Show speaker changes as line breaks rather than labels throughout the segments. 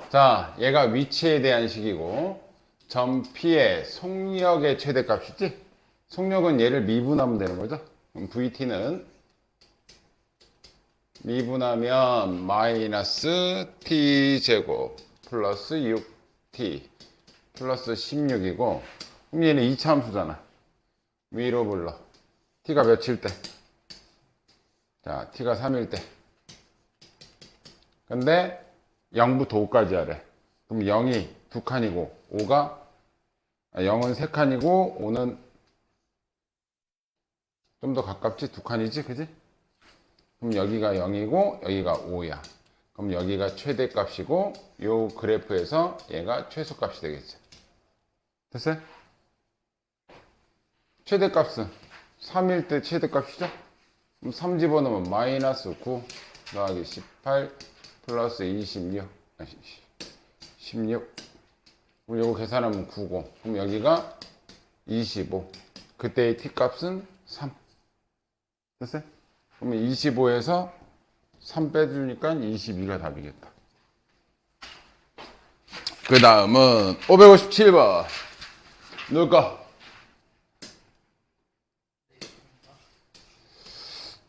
자, 얘가 위치에 대한 식이고 점 P의 속력의 최대값이지? 속력은 얘를 미분하면 되는 거죠. 그럼 VT는 미분하면 마이너스 T제곱 플러스 6T 플러스 16이고, 그럼 얘는 2차 함수잖아. 위로 불러. T가 몇일 때? 자, T가 3일 때. 근데 0부터 5까지 하래. 그럼 0이 2칸이고 0은 3칸이고 5는 좀 더 가깝지? 2칸이지? 그지? 그럼 여기가 0이고 여기가 5야. 그럼 여기가 최대값이고 요 그래프에서 얘가 최소값이 되겠죠. 됐어요? 최대값은 3일 때 최대값이죠? 그럼 3 집어넣으면 마이너스 9 더하기 18 플러스 26 16. 그럼 요거 계산하면 9고, 그럼 여기가 25. 그때의 t값은 3. 됐어요? 그러면 25에서 3 빼주니까 22가 답이겠다. 그 다음은 557번 누굴까?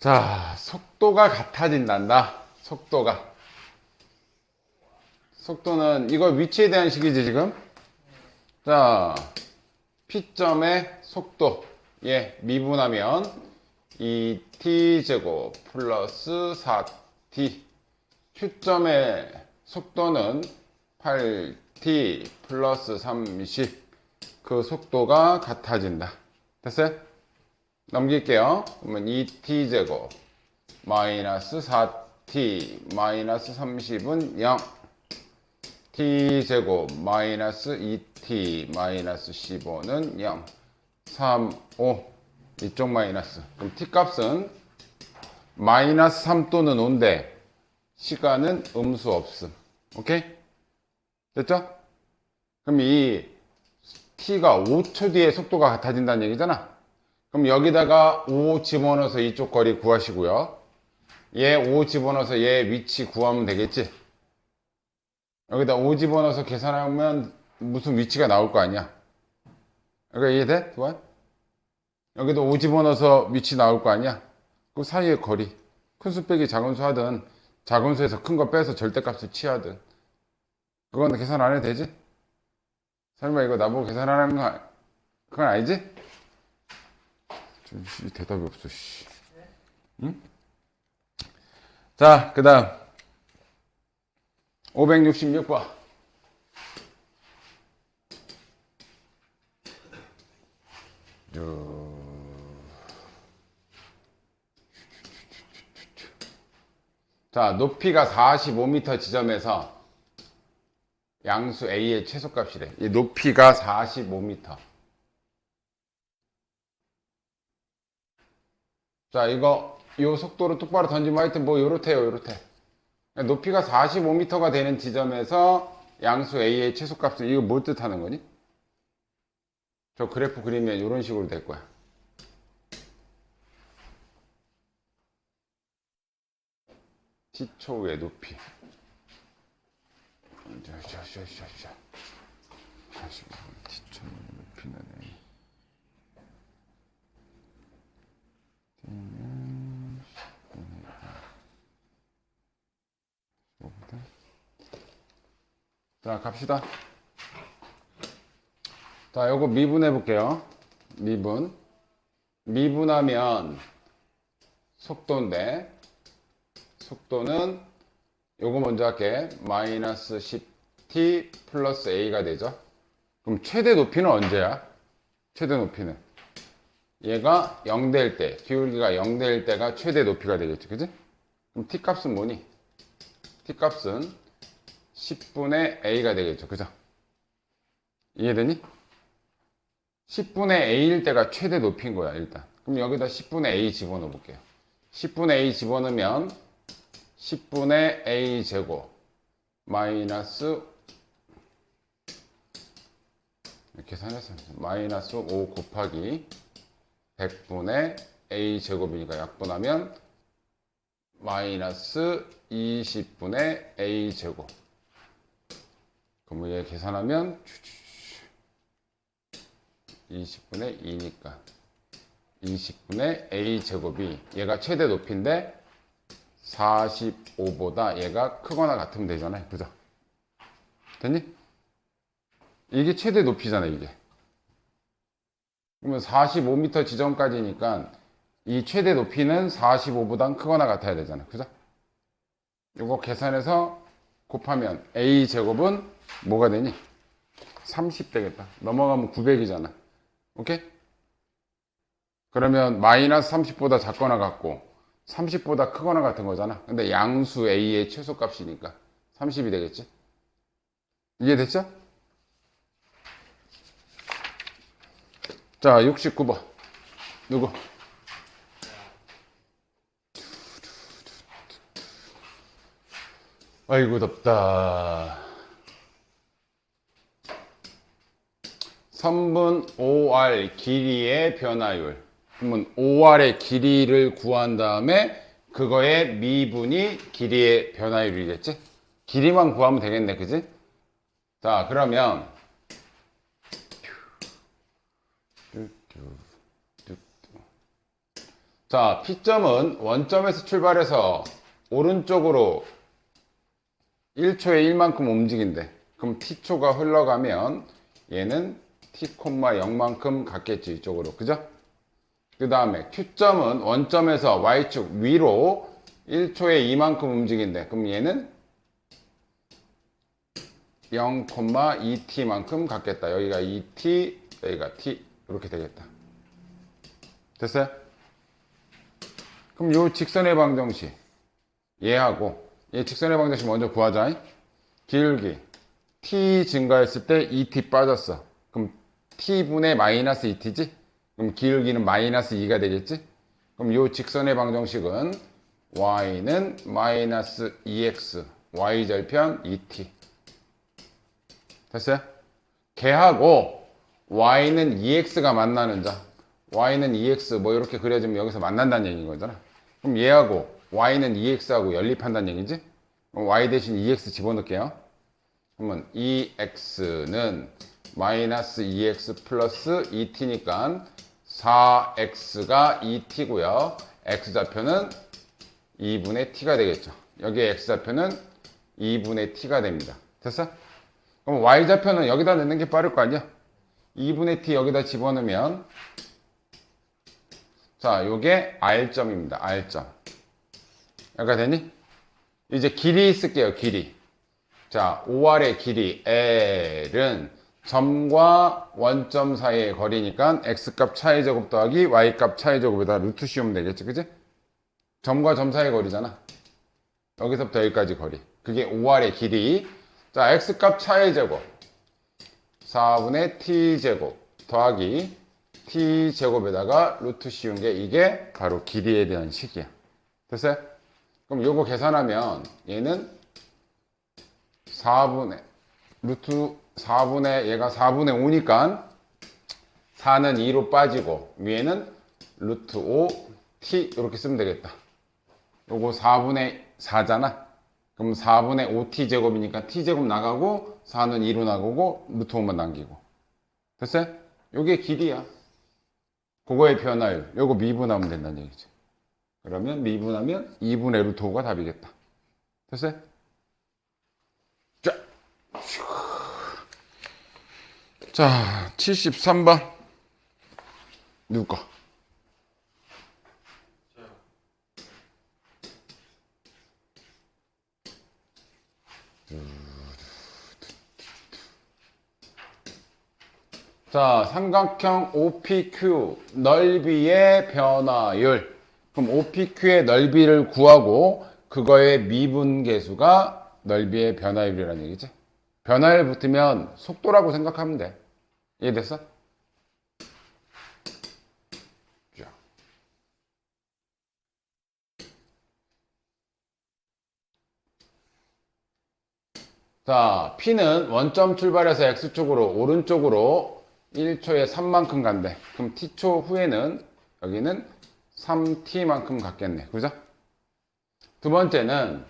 자, 속도가 같아진단다. 속도는 이거 위치에 대한 식이지 지금. 자, P점의 속도 얘 미분하면 2T제곱 플러스 4T. Q점의 속도는 8T 플러스 30. 그 속도가 같아진다. 됐어요? 넘길게요. 그러면 2T제곱 마이너스 4T 마이너스 30은 0. T제곱 마이너스 2T 마이너스 15는 0. 3, 5. 이쪽 마이너스. 그럼 T값은 마이너스 3 또는 5인데 시간은 음수 없음. 오케이? 됐죠? 그럼 이 T가 5초 뒤에 속도가 같아진다는 얘기잖아. 그럼 여기다가 5 집어넣어서 이쪽 거리 구하시고요. 얘 5 집어넣어서 얘 위치 구하면 되겠지? 여기다 5 집어넣어서 계산하면 무슨 위치가 나올 거 아니야? 그러니까 이해돼? 두한? 여기다 5 집어넣어서 위치 나올 거 아니야? 그 사이의 거리. 큰 수 빼기 작은 수 하든, 작은 수에서 큰 거 빼서 절대값을 취하든. 그건 계산 안 해도 되지? 설마 이거 나보고 계산하는 거, 그건 아니지? 대답이 없어, 씨. 응? 자, 그 다음. 566번. 자, 높이가 45m 지점에서 양수 A의 최소값이래. 이 높이가 45m. 자, 요 속도로 똑바로 던지면 하여튼 뭐 요렇대요. 높이가 45m가 되는 지점에서 양수 A의 최소값은 이거 뭘 뜻하는 거니? 저 그래프 그리면 이런 식으로 될 거야. T초의 높이. T초의 높이는 자, 갑시다. 자, 요거 미분해 볼게요. 미분하면 속도인데, 속도는 요거 먼저 할게. 마이너스 10t 플러스 a가 되죠. 그럼 최대 높이는 언제야? 최대 높이는 얘가 0대일 때, 기울기가 0대일 때가 최대 높이가 되겠죠. 그지? 그럼 t값은 뭐니? t값은 10분의 a가 되겠죠. 그죠? 이해되니? 10분의 a일 때가 최대 높이인 거야, 일단. 그럼 여기다 10분의 a 집어넣어 볼게요. 10분의 a 집어넣으면 10분의 a 제곱 마이너스 계산해서 마이너스 5 곱하기 100분의 a 제곱이니까 약분하면 마이너스 20분의 a 제곱. 그럼 얘 계산하면 20분의 2니까 20분의 a제곱이 얘가 최대 높이인데 45보다 얘가 크거나 같으면 되잖아요. 그죠? 됐니? 이게 최대 높이잖아, 이게. 그러면 45m 지점까지니까 이 최대 높이는 45보다 크거나 같아야 되잖아. 그죠? 이거 계산해서 곱하면 a제곱은 뭐가 되니? 30 되겠다. 넘어가면 900이잖아. 오케이? 그러면 마이너스 30보다 작거나 같고 30보다 크거나 같은 거잖아. 근데 양수 a의 최소값이니까 30이 되겠지? 이해됐죠? 자, 69번. 누구? 아이고, 덥다. 선분 OR 길이의 변화율. 그러면 OR의 길이를 구한 다음에 그거의 미분이 길이의 변화율이겠지? 길이만 구하면 되겠네, 그지? 자, 그러면 자, P점은 원점에서 출발해서 오른쪽으로 1초에 1만큼 움직인대. 그럼 T초가 흘러가면 얘는 T, 0만큼 갔겠지, 이쪽으로. 그죠? 그 다음에 Q점은 원점에서 Y축 위로 1초에 2만큼 움직인대. 그럼 얘는 0,2t만큼 갔겠다. 여기가 2t, 여기가 t. 이렇게 되겠다. 됐어요? 그럼 요 직선의 방정식 얘하고 얘 직선의 방정식 먼저 구하자. 길기 t 증가했을 때 2t 빠졌어. 그럼 t분의 마이너스 2t지? 그럼 길기는 마이너스 2가 되겠지? 그럼 요 직선의 방정식은 y는 마이너스 2x y절편 2t. 됐어요? 걔하고 y는 2x가 만나는 자, y는 2x 뭐 이렇게 그려주면 여기서 만난다는 얘기인 거잖아. 그럼 얘하고 y는 2x하고 연립한다는 얘기지? 그럼 y 대신 2x 집어넣을게요. 그러면 2x는 마이너스 2x 플러스 2t니까 4x가 2t고요. x좌표는 2분의 t가 되겠죠. 여기에 x좌표는 2분의 t가 됩니다. 됐어? 그럼 y좌표는 여기다 넣는 게 빠를 거 아니야? 2분의 t 여기다 집어넣으면 자, 요게 r점입니다. r점. 약간 되니? 이제 길이 쓸게요. 길이. 자, OR의 길이 L은 점과 원점 사이의 거리니까 x값 차이 제곱 더하기 y값 차이 제곱에다 루트 씌우면 되겠지. 그지? 점과 점 사이의 거리잖아. 여기서부터 여기까지 거리. 그게 OR의 길이. 자, x값 차이 제곱 4분의 t제곱 더하기 t제곱에다가 루트 씌운 게 이게 바로 길이에 대한 식이야. 됐어요? 그럼 요거 계산하면 얘는 4분의 루트 4분의 얘가 4분의 5니까 4는 2로 빠지고 위에는 루트 5 t 이렇게 쓰면 되겠다. 요거 4분의 4잖아. 그럼 4분의 5t 제곱이니까 t 제곱 나가고 4는 2로 나가고 루트 5만 남기고. 됐어요? 요게 길이야. 그거의 변화율. 요거 미분하면 된다는 얘기죠. 그러면 미분하면 2분의 루트 5가 답이겠다. 됐어요? 자, 73번. 누구 거? 자, 삼각형 OPQ 넓이의 변화율. 그럼 OPQ의 넓이를 구하고 그거의 미분계수가 넓이의 변화율이라는 얘기지. 변화율 붙으면 속도라고 생각하면 돼. 이해됐어? 자, P는 원점 출발해서 X축으로 오른쪽으로 1초에 3만큼 간대. 그럼 T초 후에는 여기는 3T만큼 갔겠네. 그죠? 두 번째는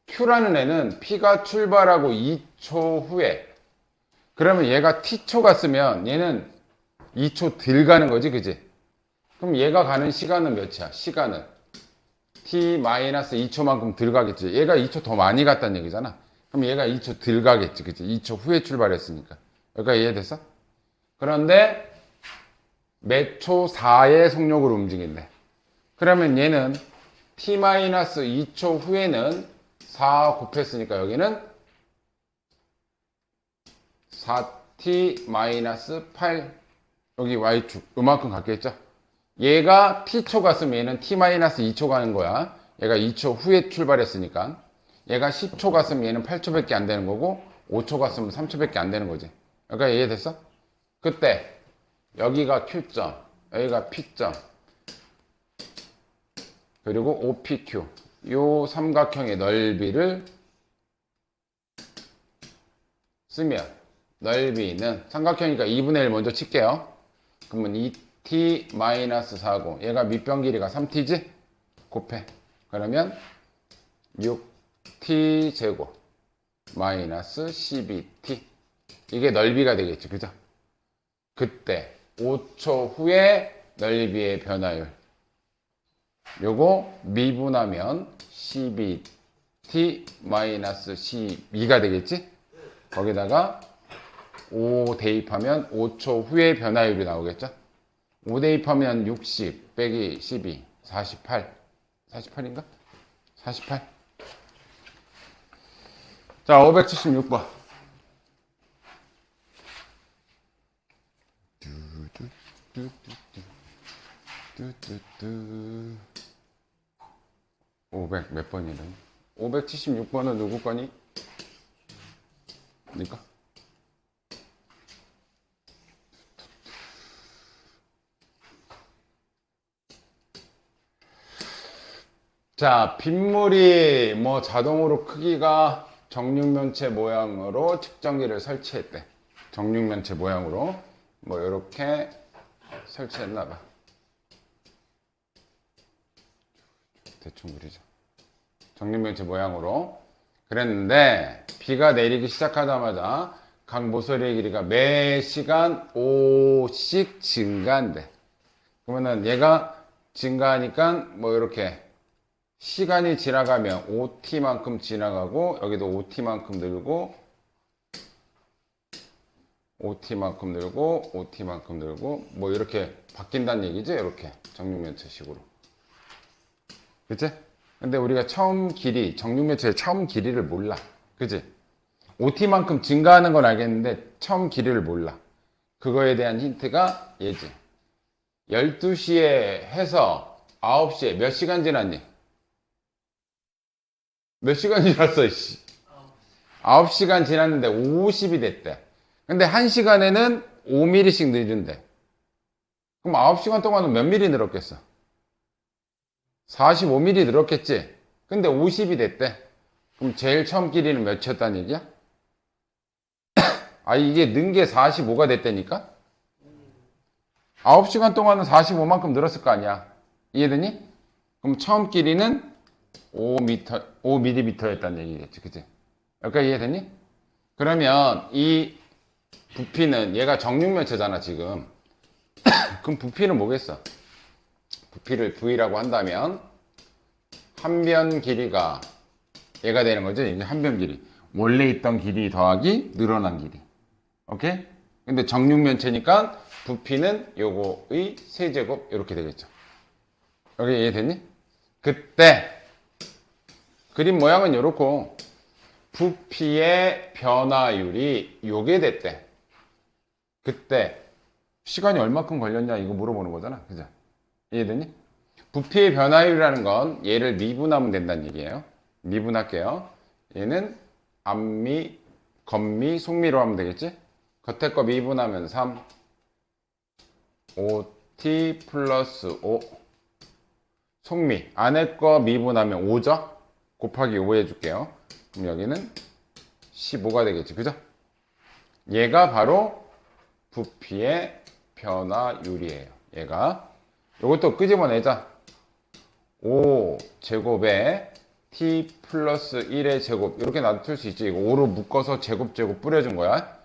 Q라는 애는 P가 출발하고 2초 후에, 그러면 얘가 T초 갔으면 얘는 2초 덜 가는 거지, 그지? 그럼 얘가 가는 시간은 몇이야? 시간은 T-2초만큼 덜 가겠지. 얘가 2초 더 많이 갔다는 얘기잖아. 그럼 얘가 2초 덜 가겠지, 그지? 2초 후에 출발했으니까. 여기까지 이해됐어? 그런데 몇 초 4의 속력으로 움직인대. 그러면 얘는 T-2초 후에는 4 곱했으니까 여기는 4T-8, 여기 Y축 요만큼 갔겠죠? 얘가 T초 갔으면 얘는 T-2초 가는 거야. 얘가 2초 후에 출발했으니까. 얘가 10초 갔으면 얘는 8초밖에 안 되는 거고, 5초 갔으면 3초밖에 안 되는 거지. 여기까지 이해됐어? 그때 여기가 Q점, 여기가 P점, 그리고 OPQ, 요 삼각형의 넓이를 쓰면, 넓이는 삼각형이니까 2분의 1 먼저 칠게요. 그러면 2t-40, 얘가 밑변 길이가 3t지? 곱해. 그러면 6t 제곱 마이너스 12t, 이게 넓이가 되겠죠, 그죠? 그때 5초 후에 넓이의 변화율, 요거 미분하면 12t 마이너스 12가 되겠지? 거기다가 5 대입하면 5초 후에 변화율이 나오겠죠? 5 대입하면 60 빼기 12, 48. 48인가? 48. 자, 576번. 뚜뚜뚜 500 몇 번이래? 576번은 누구 거니? 니까? 자, 빗물이 뭐 자동으로 크기가 정육면체 모양으로 측정기를 설치했대. 정육면체 모양으로 뭐 이렇게 설치했나봐. 대충 그리죠. 정육면체 모양으로 그랬는데, 비가 내리기 시작하자마자 각 모서리의 길이가 매 시간 5씩 증가한대. 그러면은 얘가 증가하니까 뭐 이렇게 시간이 지나가면 5t만큼 지나가고, 여기도 5t만큼 늘고, 5t만큼 늘고, 5t만큼 늘고, 뭐 이렇게 바뀐다는 얘기지. 이렇게 정육면체식으로. 그치? 근데 우리가 처음 길이, 정육면체의 처음 길이를 몰라. 그치? 5t만큼 증가하는 건 알겠는데 처음 길이를 몰라. 그거에 대한 힌트가 얘지. 12시에 해서 9시에 몇 시간 지났니? 몇 시간 지났어, 씨. 9시간 지났는데 50이 됐대. 근데 1시간에는 5mm씩 늘린대. 그럼 9시간 동안은 몇 mm 늘었겠어? 45mm 늘었겠지? 근데 50이 됐대. 그럼 제일 처음 길이는 몇이었다는 얘기야? 아, 이게 는 게 45가 됐다니까? 9시간 동안은 45만큼 늘었을 거 아니야. 이해되니? 그럼 처음 길이는 5mm였다는 얘기겠지. 그치? 여기까지 이해되니? 그러면 이 부피는, 얘가 정육면체잖아, 지금. 그럼 부피는 뭐겠어? 부피를 V라고 한다면 한 변 길이가 얘가 되는 거죠. 이제 한 변 길이. 원래 있던 길이 더하기 늘어난 길이. 오케이? 근데 정육면체니까 부피는 요거의 세제곱 이렇게 되겠죠. 여기 이해됐니? 그때 그림 모양은 요렇고, 부피의 변화율이 요게 됐대. 그때 시간이 얼마큼 걸렸냐 이거 물어보는 거잖아. 그죠? 이해되니? 부피의 변화율이라는 건 얘를 미분하면 된다는 얘기예요. 미분할게요. 얘는 앞미, 겉미, 속미로 하면 되겠지? 겉에 거 미분하면 3, 5t 플러스 5, 속미, 안에 거 미분하면 5죠? 곱하기 5 해줄게요. 그럼 여기는 15가 되겠지. 그죠? 얘가 바로 부피의 변화율이에요. 얘가. 이것도 끄집어내자. 5 제곱에 t 플러스 1의 제곱 이렇게 놔둘 수 있지. 이거 5로 묶어서 제곱 뿌려준 거야.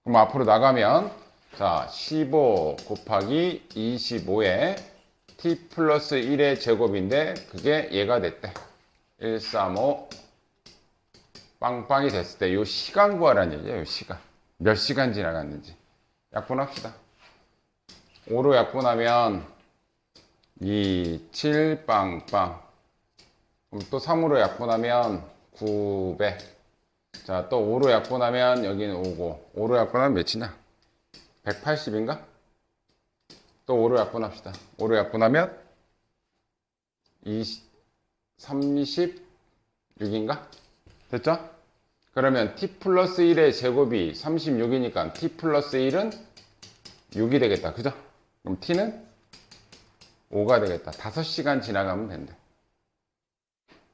그럼 앞으로 나가면 자 15 곱하기 25에 t 플러스 1의 제곱인데 그게 얘가 됐대. 135 빵빵이 됐을 때 요 시간 구하라는 얘기예요. 요 시간. 몇 시간 지나갔는지. 약분합시다. 5로 약분하면 2, 7 빵빵. 그럼 또 3으로 약분하면 900. 자, 또 5로 약분하면 여기는 5고. 5로 약분하면 몇이냐? 180인가? 또 5로 약분합시다. 5로 약분하면 36인가? 됐죠? 그러면 t 플러스 1의 제곱이 36이니까 t 플러스 1은 6이 되겠다. 그죠? 그럼 t는 5가 되겠다. 5시간 지나가면 된대.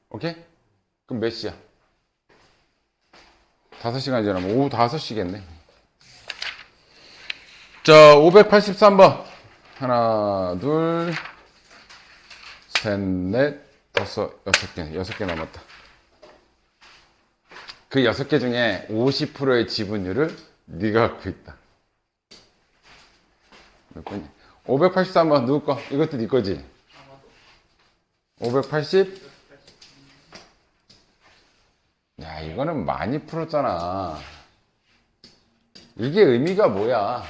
오케이? 그럼 몇 시야? 5시간 지나면 오후 5시겠네. 자, 583번. 하나, 둘, 셋, 넷, 다섯, 6개. 6개 남았다. 그 6개 중에 50%의 지분율을 네가 갖고 있다. 몇 번이야? 583번 누구 거? 이것도 네 거지? 580? 야, 이거는 많이 풀었잖아. 이게 의미가 뭐야?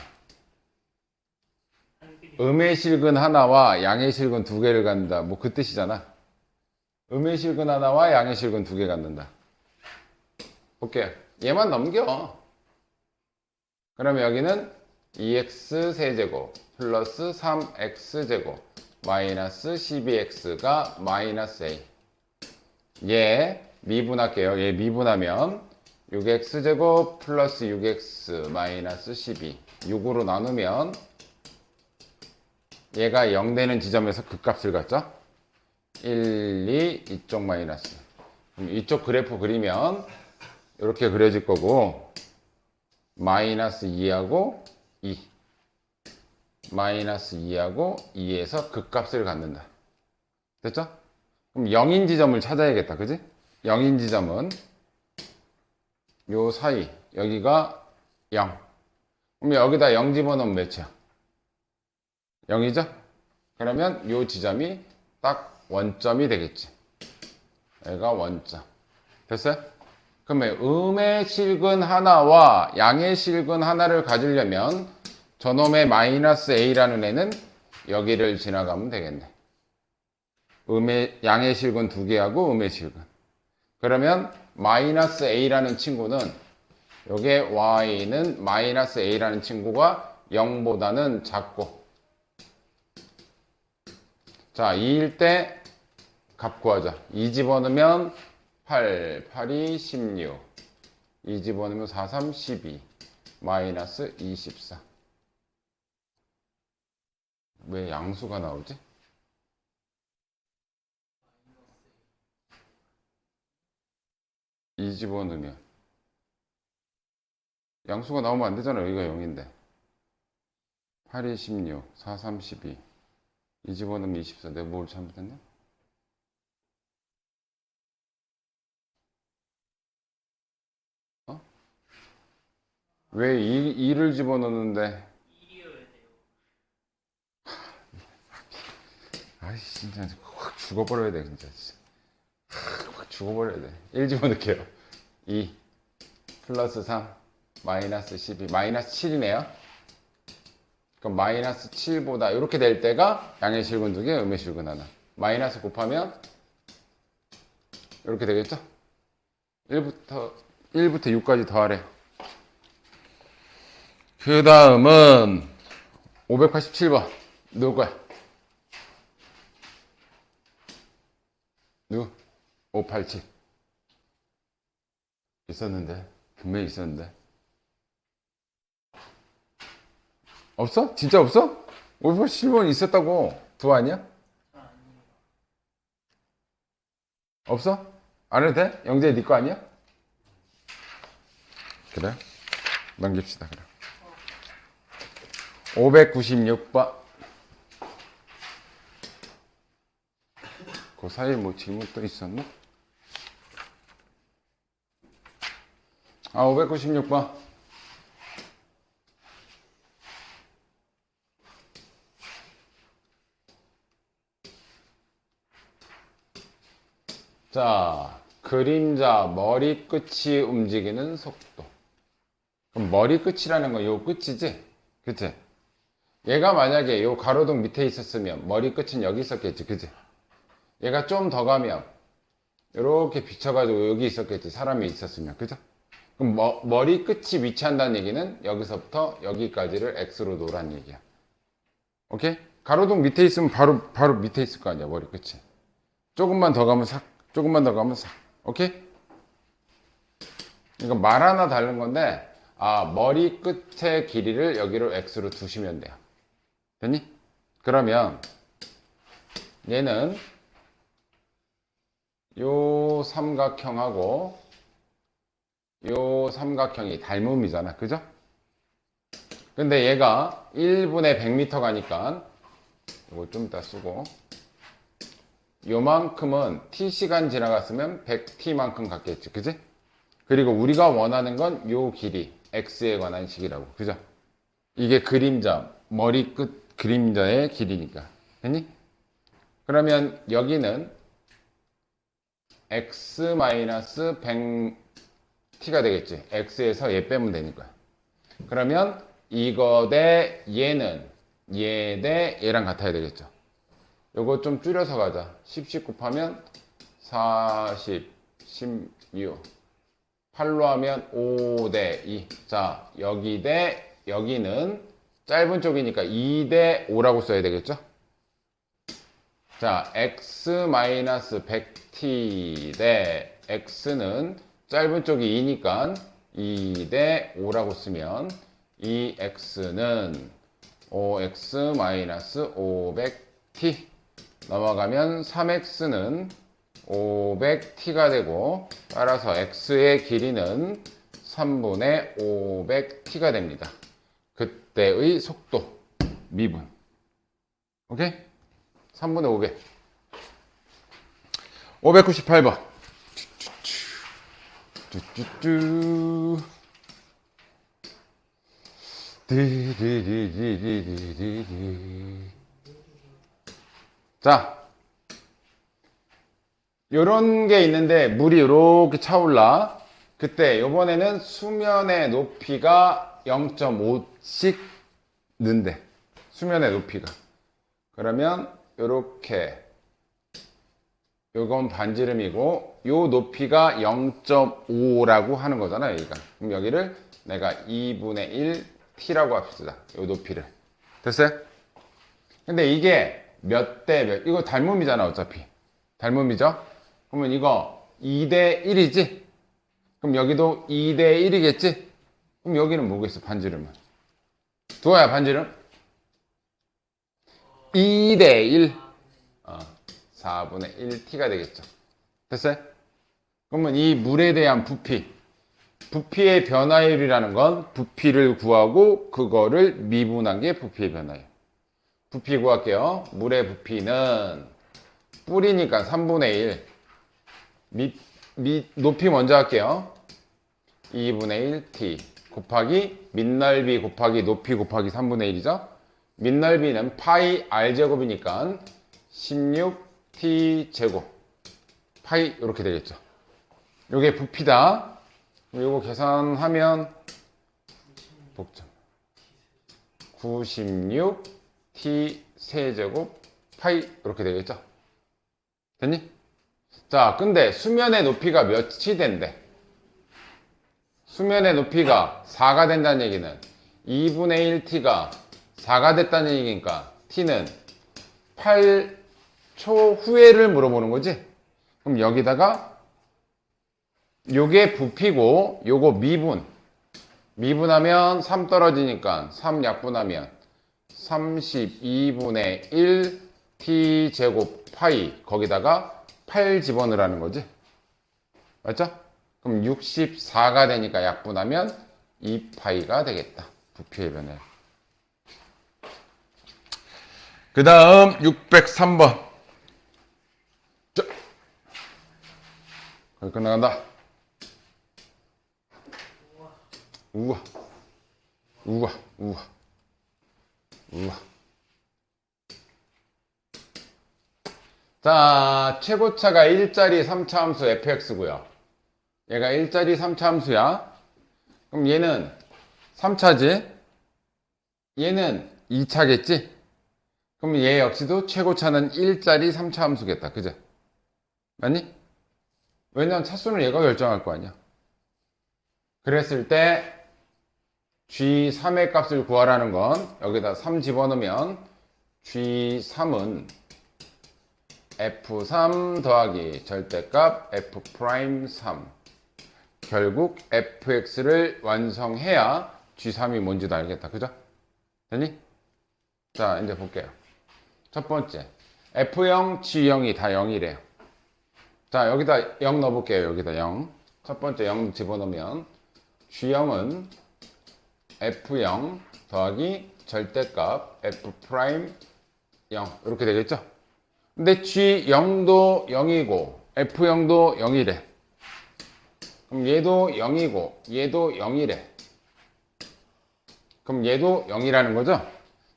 음의 실근 하나와 양의 실근 2개를 갖는다. 뭐 그 뜻이잖아. 음의 실근 하나와 양의 실근 2개 갖는다. 볼게요. 얘만 넘겨. 그러면 여기는 2x 세제곱 플러스 3x제곱 마이너스 12x가 마이너스 a. 얘 미분할게요. 얘 미분하면 6x제곱 플러스 6x 마이너스 12. 6으로 나누면 얘가 0 되는 지점에서 극값을 갖죠? 1, 2, 이쪽 마이너스. 그럼 이쪽 그래프 그리면 이렇게 그려질 거고 마이너스 2하고 2 마이너스 2하고 2에서 극값을 갖는다. 됐죠? 그럼 0인 지점을 찾아야겠다. 그지? 0인 지점은 요 사이 여기가 0. 그럼 여기다 0 집어넣으면 몇이야? 0이죠? 그러면 요 지점이 딱 원점이 되겠지. 얘가 원점. 됐어요? 그러면 음의 실근 하나와 양의 실근 하나를 가지려면 저놈의 마이너스 a라는 애는 여기를 지나가면 되겠네. 양의 실근 2개하고 음의 실근. 그러면 마이너스 a라는 친구는 여기에 y는 마이너스 a라는 친구가 0보다는 작고. 자, 2일 때 값 구하자. 2 집어넣으면 8, 8이 16. 2 집어넣으면 4, 3, 12. 마이너스 24. 왜 양수가 나오지? 이 집어넣으면 양수가 나오면 안 되잖아. 여기가 0인데 8이 16, 4, 3, 12. 이 집어넣으면 24. 내가 뭘 잘못했냐? 왜 2를 집어넣는데? 아이씨, 진짜 확 죽어버려야 돼, 진짜. 확 죽어버려야 돼. 1 집어넣을게요. 2 플러스 3 마이너스 12 마이너스 7이네요. 그럼 마이너스 7보다 이렇게 될 때가 양의 실근 2개, 음의 실근 하나. 마이너스 곱하면 이렇게 되겠죠? 1부터 6까지 더하래. 그 다음은 587번 누구 거야? 누구? 587 있었는데 분명히 있었는데 없어? 진짜 없어? 587번 있었다고. 두 아니야? 없어? 안 해도 돼? 영재 네 거 아니야? 그래? 넘깁시다. 그래. 596번. 그 사이에 뭐 질문 또 있었나? 아, 596번. 자, 그림자 머리끝이 움직이는 속도. 그럼 머리끝이라는 건 요 끝이지? 그치? 얘가 만약에 요 가로등 밑에 있었으면 머리끝은 여기 있었겠지, 그치? 얘가 좀 더 가면 이렇게 비춰가지고 여기 있었겠지, 사람이 있었으면, 그죠? 그럼 머리끝이 위치한다는 얘기는 여기서부터 여기까지를 X로 놓으라는 얘기야. 오케이? 가로등 밑에 있으면 바로 밑에 있을 거 아니야, 머리끝이. 조금만 더 가면 삭, 조금만 더 가면 삭. 오케이? 이거 말 하나 다른 건데, 아, 머리끝의 길이를 여기로 X로 두시면 돼요. 됐니? 그러면 얘는 요 삼각형하고 요 삼각형이 닮음이잖아. 그죠? 근데 얘가 1분에 100m 가니까 이거 좀 이따 쓰고 요만큼은 t시간 지나갔으면 100t만큼 갔겠지. 그지? 그리고 우리가 원하는 건 요 길이 x에 관한 식이라고. 그죠? 이게 그림자 머리끝 그림자의 길이니까. 됐니? 그러면 여기는 x-100t가 되겠지. x에서 얘 빼면 되니까. 그러면 이거 대 얘는 얘 대 얘랑 같아야 되겠죠. 요거 좀 줄여서 가자. 10 곱하면 40, 16 8로 하면 5 대 2. 자, 여기 대 여기는 짧은 쪽이니까 2 대 5라고 써야 되겠죠. 자, x-100t 대 x는 짧은 쪽이 2니까 2 대 5라고 쓰면 이 x는 5x-500t 넘어가면 3x는 500t가 되고 따라서 x의 길이는 3분의 500t가 됩니다. 그때의 속도 미분. 오케이? 3분의 500. 598번. 쭈쭈쭈. 자, 요런 게 있는데 물이 이렇게 차올라. 그때 요번에는 수면의 높이가 0.5씩 는데 수면의 높이가. 그러면 요렇게 요건 반지름이고 요 높이가 0.5라고 하는 거잖아 여기가. 그럼 여기를 내가 2분의 1 t라고 합시다. 요 높이를. 됐어요? 근데 이게 몇 대 몇, 이거 닮음이잖아 어차피. 닮음이죠? 그러면 이거 2대 1이지? 그럼 여기도 2대 1이겠지? 그럼 여기는 뭐겠어 반지름은? 두어야 반지름? 2대 1. 4분의 1t가 되겠죠. 됐어요? 그러면 이 물에 대한 부피의 변화율이라는 건 부피를 구하고 그거를 미분한 게 부피의 변화율. 부피 구할게요. 물의 부피는 뿌리니까 3분의 1. 높이 먼저 할게요. 2분의 1t 곱하기 밑넓이 곱하기 높이 곱하기 3분의 1이죠. 밑넓이는 파이 r제곱이니까 16t 제곱 파이 이렇게 되겠죠. 요게 부피다. 요거 계산하면 복점 96t 세제곱 파이 이렇게 되겠죠. 됐니? 자, 근데 수면의 높이가 몇이 된대? 수면의 높이가 4가 된다는 얘기는 2분의 1t가 4가 됐다는 얘기니까 t는 8초 후에를 물어보는 거지? 그럼 여기다가 요게 부피고 요거 미분하면 3 떨어지니까 3 약분하면 32분의 1 t 제곱 파이 거기다가 8 집어넣으라는 거지. 맞죠? 그럼 64가 되니까 약분하면 2파이가 되겠다. 부피의 변화. 그 다음 603번. 자, 거기 끝나간다. 우와, 우와, 우와, 우와. 자, 최고차가 1짜리 3차 함수 fx고요. 얘가 1짜리 3차 함수야. 그럼 얘는 3차지? 얘는 2차겠지? 그럼 얘 역시도 최고차는 1짜리 3차 함수겠다. 그죠? 맞니? 왜냐면 차수는 얘가 결정할 거 아니야. 그랬을 때 G3의 값을 구하라는 건 여기다 3 집어넣으면 G3은 F3 더하기 절대값 F'3 결국 fx를 완성해야 G3이 뭔지도 알겠다. 그죠? 됐니? 자, 이제 볼게요. 첫 번째 F0, G0이 다 0이래요. 자, 여기다 0 넣어볼게요. 여기다 0. 첫 번째 0 집어넣으면 G0은 F0 더하기 절대값 F'0 이렇게 되겠죠? 근데 G0도 0이고 F0도 0이래. 그럼 얘도 0이고 얘도 0이래. 그럼 얘도 0이라는 거죠?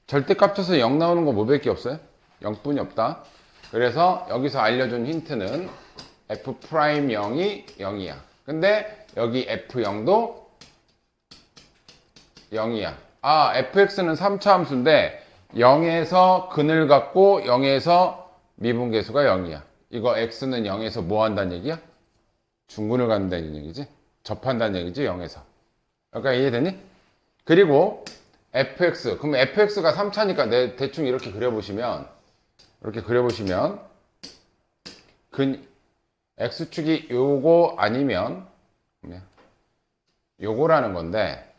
절대값 쳐서 0 나오는 거 뭐밖에 없어요? 0뿐이 없다. 그래서 여기서 알려준 힌트는 F'0이 0이야. 근데 여기 F0도 0이야. 아, fx는 3차 함수인데 0에서 근을 갖고 0에서 미분계수가 0이야. 이거 x는 0에서 뭐 한다는 얘기야? 중근을 갖는다는 얘기지? 접한다는 얘기지, 0에서. 그러니까 이해되니? 그리고 fx. 그럼 fx가 3차니까 대충 이렇게 그려보시면 x축이 요거 아니면 요거라는 건데,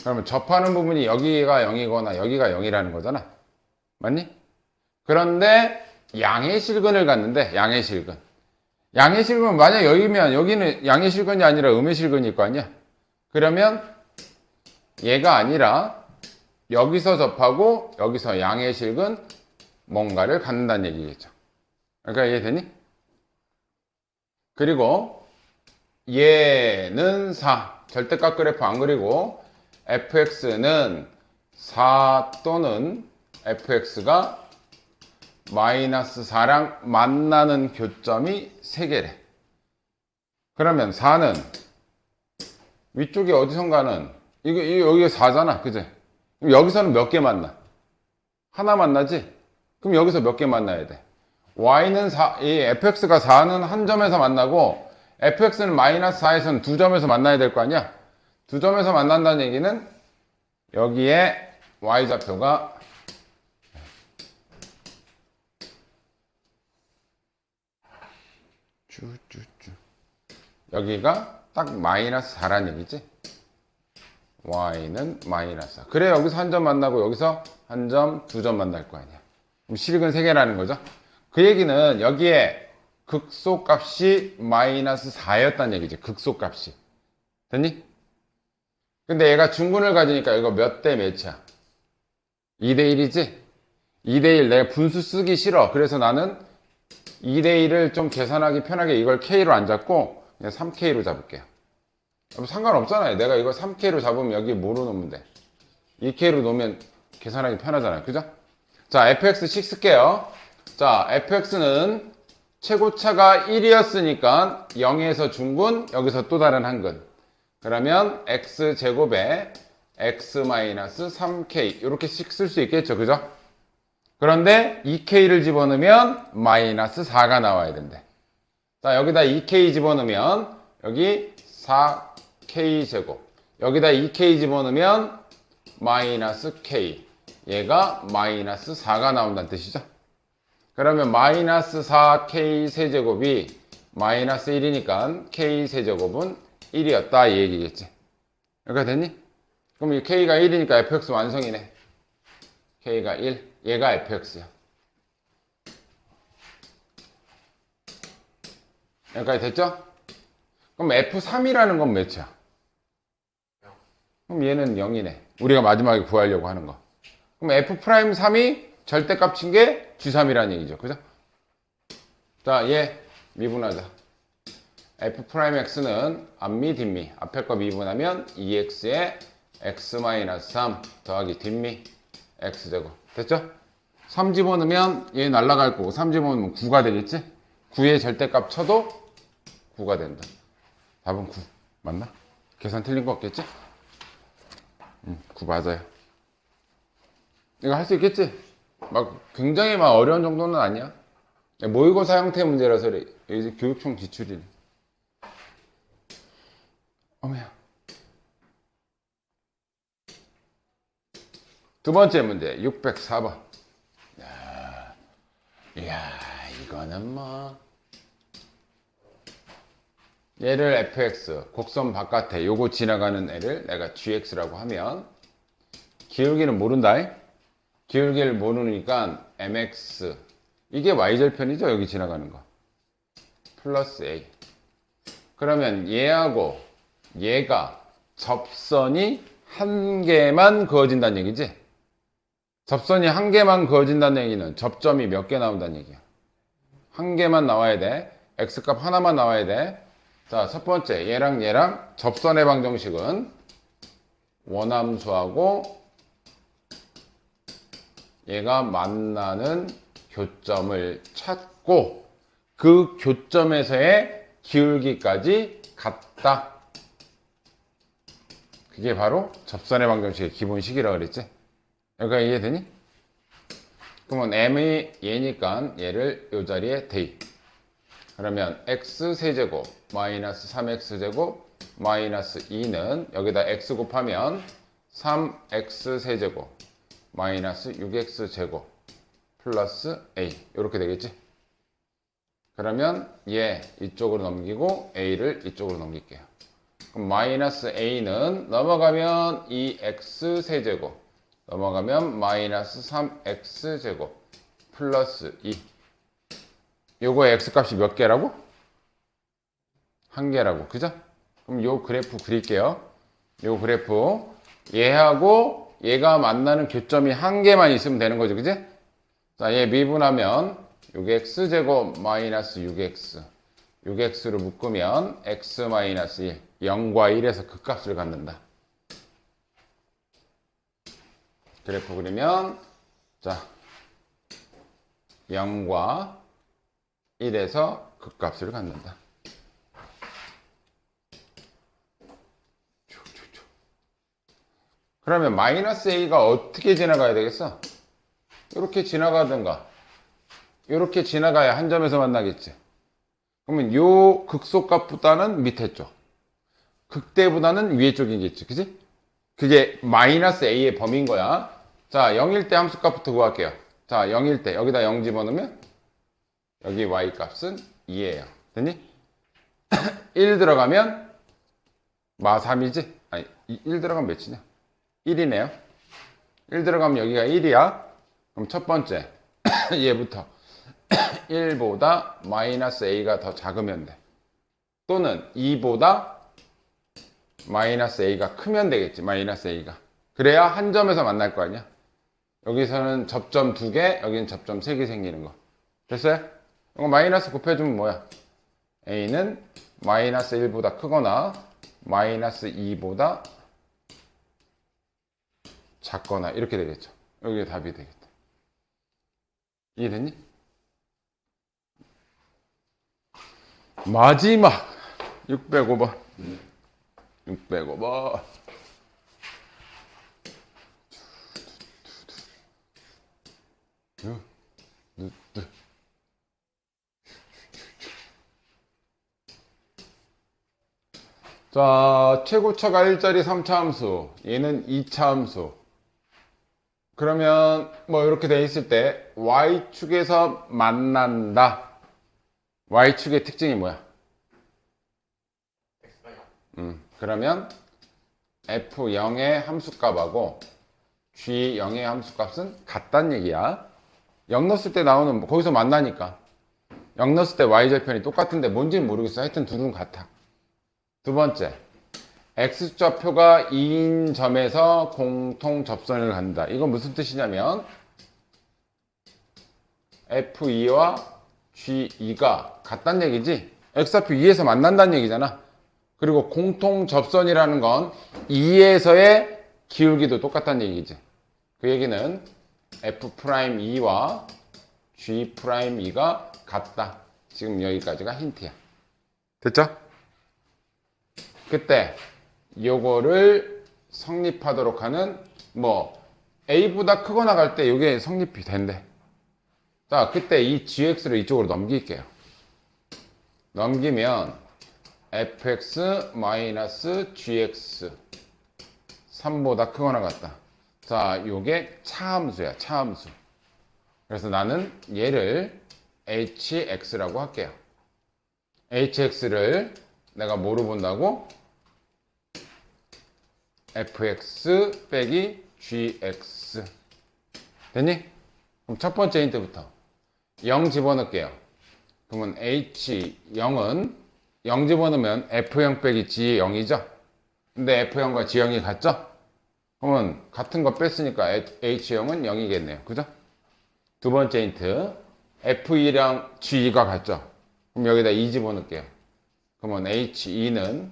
그러면 접하는 부분이 여기가 0이거나 여기가 0이라는 거잖아. 맞니? 그런데 양의 실근을 갖는데, 양의 실근. 양의 실근은 만약 여기면 여기는 양의 실근이 아니라 음의 실근일 거 아니야? 그러면 얘가 아니라 여기서 접하고 여기서 양의 실근 뭔가를 갖는다는 얘기겠죠. 그러니까 이해되니? 그리고 얘는 4. 절대값 그래프 안 그리고 fx는 4 또는 fx가 마이너스 4랑 만나는 교점이 3개래. 그러면 4는 위쪽에 어디선가는 여기가 4잖아. 그지? 그럼 여기서는 몇 개 만나? 하나 만나지? 그럼 여기서 몇 개 만나야 돼? y는 4, 이 fx가 4는 한 점에서 만나고 fx는 마이너스 4에서는 두 점에서 만나야 될 거 아니야? 두 점에서 만난다는 얘기는 여기에 y좌표가 여기가 딱 마이너스 4란 얘기지? y는 마이너스 4. 그래 여기서 한 점 만나고 여기서 한 점, 두 점 만날 거 아니야. 그럼 실근 3개라는 거죠. 그 얘기는 여기에 극소값이 마이너스 4였다는 얘기지. 극소값이. 됐니? 근데 얘가 중근을 가지니까 이거 몇 대 몇이야? 2대1이지? 2대1 내가 분수 쓰기 싫어. 그래서 나는 2대1을 좀 계산하기 편하게 이걸 K로 안 잡고 그냥 3K로 잡을게요. 상관없잖아요. 내가 이거 3K로 잡으면 여기 뭐로 놓으면 돼? 2K로 놓으면 계산하기 편하잖아요. 그죠? 자, fx6 쓸게요. 자, fx는 최고차가 1이었으니까 0에서 중근, 여기서 또 다른 한근. 그러면 x제곱에 x-3k 이렇게씩 쓸 수 있겠죠. 그죠? 그런데 2k를 집어넣으면 마이너스 4가 나와야 된대. 자, 여기다 2k 집어넣으면 여기 4k 제곱. 여기다 2k 집어넣으면 마이너스 k. 얘가 마이너스 4가 나온다는 뜻이죠. 그러면 마이너스 4k 세제곱이 마이너스 1이니까 k 세제곱은 1이었다 이 얘기겠지. 여기가 됐니? 그럼 이 k가 1이니까 fx 완성이네. k가 1. 얘가 fx야. 여기까지 됐죠? 그럼 f3이라는 건 몇이야? 그럼 얘는 0이네. 우리가 마지막에 구하려고 하는 거. 그럼 f'3이 절대값인 게 g3이라는 얘기죠. 그죠? 자, 얘 미분하자. f'x는 앞미 뒷미 앞에 거 미분하면 2x에 x-3 더하기 뒷미 x제곱 됐죠? 3 집어넣으면 얘 날라갈 거고 3 집어넣으면 9가 되겠지? 9의 절대값 쳐도 9가 된다. 답은 9 맞나? 계산 틀린 거 없겠지? 9 맞아요. 이거 할 수 있겠지? 막 굉장히 막 어려운 정도는 아니야. 모의고사 형태 문제라서 그래. 이제 교육청 지출이네. 어머야. 두 번째 문제 604번. 이야 이거는 뭐 얘를 fx 곡선 바깥에 요거 지나가는 애를 내가 gx라고 하면 기울기는 모른다. 기울기를 모르니까 mx 이게 y절편이죠. 여기 지나가는 거 플러스 a. 그러면 얘하고 얘가 접선이 한 개만 그어진다는 얘기지. 접선이 한 개만 그어진다는 얘기는 접점이 몇 개 나온다는 얘기야. 한 개만 나와야 돼. x값 하나만 나와야 돼. 자, 첫 번째 얘랑 얘랑 접선의 방정식은 원함수하고 얘가 만나는 교점을 찾고 그 교점에서의 기울기까지 같다. 그게 바로 접선의 방정식의 기본식이라고 그랬지. 여기가 이해되니? 그러면 m이 얘니까 얘를 이 자리에 대입. 그러면 x세제곱 마이너스 3x제곱 마이너스 2는 여기다 x 곱하면 3x세제곱 마이너스 6x제곱 플러스 a 이렇게 되겠지? 그러면 얘 이쪽으로 넘기고 a를 이쪽으로 넘길게요. 그럼 마이너스 a는 넘어가면 2x세제곱 넘어가면 마이너스 3x제곱 플러스 2. 요거의 x값이 몇 개라고? 한 개라고. 그죠? 그럼 요 그래프 그릴게요. 요 그래프 얘하고 얘가 만나는 교점이 한 개만 있으면 되는 거죠. 그지? 자, 얘 미분하면 6x제곱 마이너스 6x 6x로 묶으면 x 마이너스 1 0과 1에서 극값을 갖는다. 그래프 그리면 자 0과 1에서 극값을 갖는다. 그러면 마이너스 a가 어떻게 지나가야 되겠어? 이렇게 지나가든가 이렇게 지나가야 한 점에서 만나겠지. 그러면 요 극소값보다는 밑에 쪽 극대보다는 위에 쪽이겠지. 그지? 그게 마이너스 a의 범위인 거야. 자, 0일 때 함수값부터 구할게요. 자, 0일 때 여기다 0 집어넣으면 여기 y값은 2예요. 됐니? 1 들어가면 마 3이지? 아니 1 들어가면 몇이냐? 1이네요. 1 들어가면 여기가 1이야. 그럼 첫 번째 얘부터 1보다 마이너스 a가 더 작으면 돼. 또는 2보다 마이너스 a가 크면 되겠지. 마이너스 a가. 그래야 한 점에서 만날 거 아니야. 여기서는 접점 2개, 여기는 접점 3개 생기는 거. 됐어요? 이거 마이너스 곱해주면 뭐야? a는 마이너스 1보다 크거나 마이너스 2보다 작거나 이렇게 되겠죠. 여기가 답이 되겠다. 이해됐니? 마지막 605번 605번 자, 최고차가 1짜리 3차 함수, 얘는 2차 함수. 그러면 뭐 이렇게 돼 있을 때 y축에서 만난다. y축의 특징이 뭐야? 그러면 f0의 함수값하고 g0의 함수값은 같다는 얘기야. 0 넣었을 때 나오는 거기서 만나니까 0 넣었을 때 y절편이 똑같은데 뭔지는 모르겠어. 하여튼 둘은 같아. 두 번째, x좌표가 2인 점에서 공통 접선을 갖는다. 이건 무슨 뜻이냐면 f2와 g2가 같다는 얘기지. x좌표 2에서 만난다는 얘기잖아. 그리고 공통 접선이라는 건 2에서의 기울기도 똑같다는 얘기지. 그 얘기는 F'2와 G'2가 같다. 지금 여기까지가 힌트야. 됐죠? 그때 요거를 성립하도록 하는 뭐 A보다 크거나 갈 때 이게 성립이 된대. 자, 그때 이 GX를 이쪽으로 넘길게요. 넘기면 fx-gx 3보다 크거나 같다. 자, 요게 차함수야, 차함수. 그래서 나는 얘를 hx라고 할게요. hx를 내가 뭐로 본다고? fx 빼기 gx. 됐니? 그럼 첫 번째 힌트부터 0 집어넣을게요. 그러면 h0은 0 집어넣으면 f0 빼기 g0이죠? 근데 f0과 g0이 같죠? 그러면 같은 거 뺐으니까 h0은 0이겠네요. 그죠? 두 번째 힌트 f2랑 g2가 같죠? 그럼 여기다 2 집어넣을게요. 그러면 h2는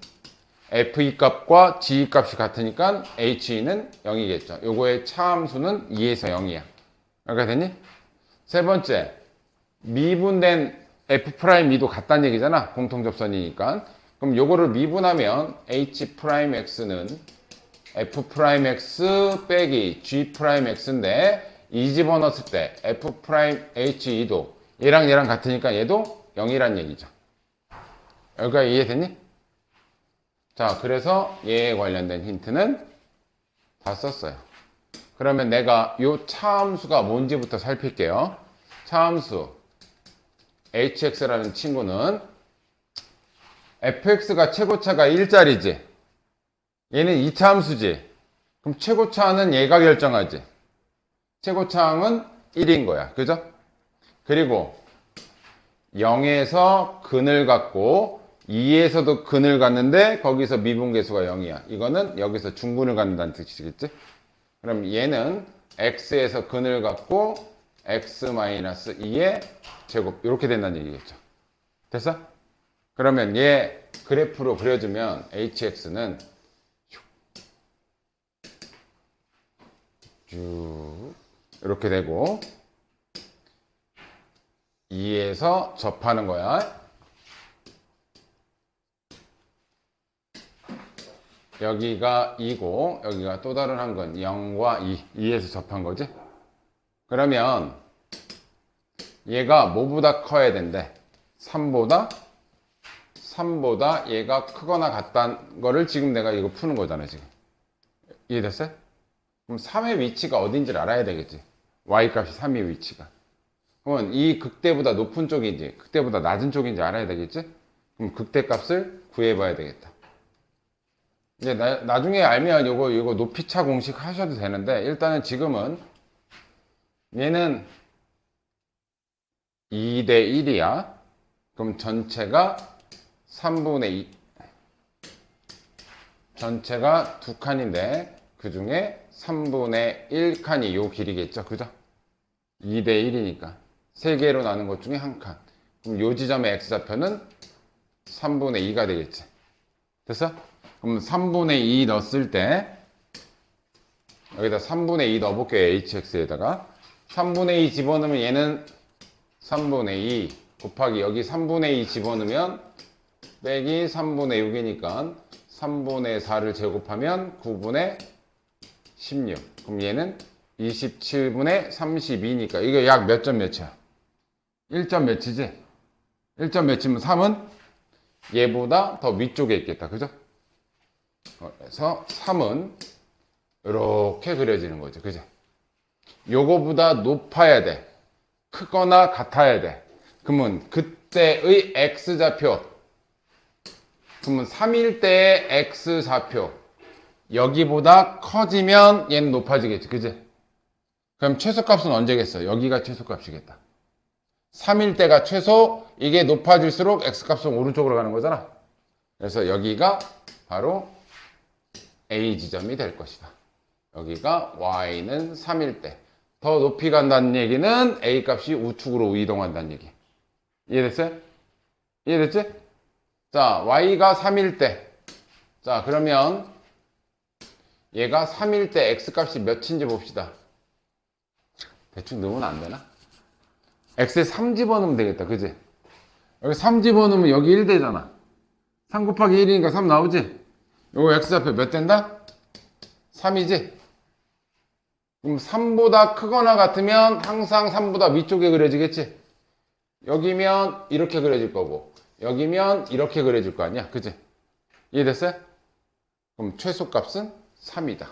f2 값과 g2 값이 같으니까 h2는 0이겠죠. 요거의 차함수는 2에서 0이야. 이렇게 됐니? 세 번째, 미분된 f'2도 같다는 얘기잖아. 공통접선이니까. 그럼 요거를 미분하면 h'x는 f'x 빼기 g'x인데 2 집어넣었을 때 f'he2도 얘랑 얘랑 같으니까 얘도 0이란 얘기죠. 여기까지 이해됐니? 자, 그래서 얘에 관련된 힌트는 다 썼어요. 그러면 내가 요 차함수가 뭔지부터 살필게요. 차함수 hx라는 친구는 fx가 최고차가 1짜리지. 얘는 2차 함수지. 그럼 최고차는 얘가 결정하지. 최고차항은 1인 거야. 그죠? 그리고 0에서 근을 갖고 2에서도 근을 갖는데 거기서 미분계수가 0이야. 이거는 여기서 중근을 갖는다는 뜻이겠지? 그럼 얘는 x에서 근을 갖고 x-2의 제곱 이렇게 된다는 얘기겠죠. 됐어? 그러면 얘 그래프로 그려주면 hx는 쭉 이렇게 되고 2에서 접하는 거야. 여기가 2고 여기가 또 다른 한 건 0과 2에서 접한 거지. 그러면 얘가 뭐보다 커야 된대? 3보다 얘가 크거나 같다는 거를 지금 내가 이거 푸는 거잖아. 지금 이해됐어요? 그럼 3의 위치가 어딘지를 알아야 되겠지. y값이 3의 위치가. 그러면 이 극대보다 높은 쪽인지 극대보다 낮은 쪽인지 알아야 되겠지. 그럼 극대값을 구해봐야 되겠다. 이제 나중에 알면 요거 높이차 공식 하셔도 되는데 일단은 지금은 얘는 2대 1이야. 그럼 전체가 3분의 2 전체가 두 칸인데 그 중에 3분의 1칸이 요 길이겠죠. 그죠? 2대 1이니까 3개로 나눈 것 중에 한 칸. 그럼 요 지점의 x좌표는 3분의 2가 되겠지. 됐어? 그럼 3분의 2 넣었을 때 여기다 3분의 2 넣어볼게요. hx에다가 3분의 2 집어넣으면 얘는 3분의 2 곱하기 여기 3분의 2 집어넣으면 빼기 3분의 6이니까 3분의 4를 제곱하면 9분의 16. 그럼 얘는 27분의 32니까 이거 약 몇 점 몇이야? 1점 몇이지? 1점 몇이면 3은 얘보다 더 위쪽에 있겠다. 그죠? 그래서 3은 이렇게 그려지는 거죠. 그죠? 요거보다 높아야 돼. 크거나 같아야 돼. 그러면 그때의 x좌표. 그러면 3일 때의 x좌표. 여기보다 커지면 얘는 높아지겠지. 그지? 그럼 최소값은 언제겠어? 여기가 최소값이겠다. 3일 때가 최소, 이게 높아질수록 x값은 오른쪽으로 가는 거잖아. 그래서 여기가 바로 A 지점이 될 것이다. 여기가 y는 3일 때. 더 높이 간다는 얘기는 A 값이 우측으로 이동한다는 얘기. 이해됐어요? 이해됐지? 자, y가 3일 때. 자, 그러면 얘가 3일 때 x값이 몇인지 봅시다. 대충 넣으면 안 되나? x에 3 집어넣으면 되겠다. 그지? 여기 3 집어넣으면 여기 1 되잖아. 3 곱하기 1이니까 3 나오지? 요거 x좌표 몇 된다? 3이지? 그럼 3보다 크거나 같으면 항상 3보다 위쪽에 그려지겠지? 여기면 이렇게 그려질 거고 여기면 이렇게 그려질 거 아니야? 그지? 이해됐어요? 그럼 최소값은 3이다.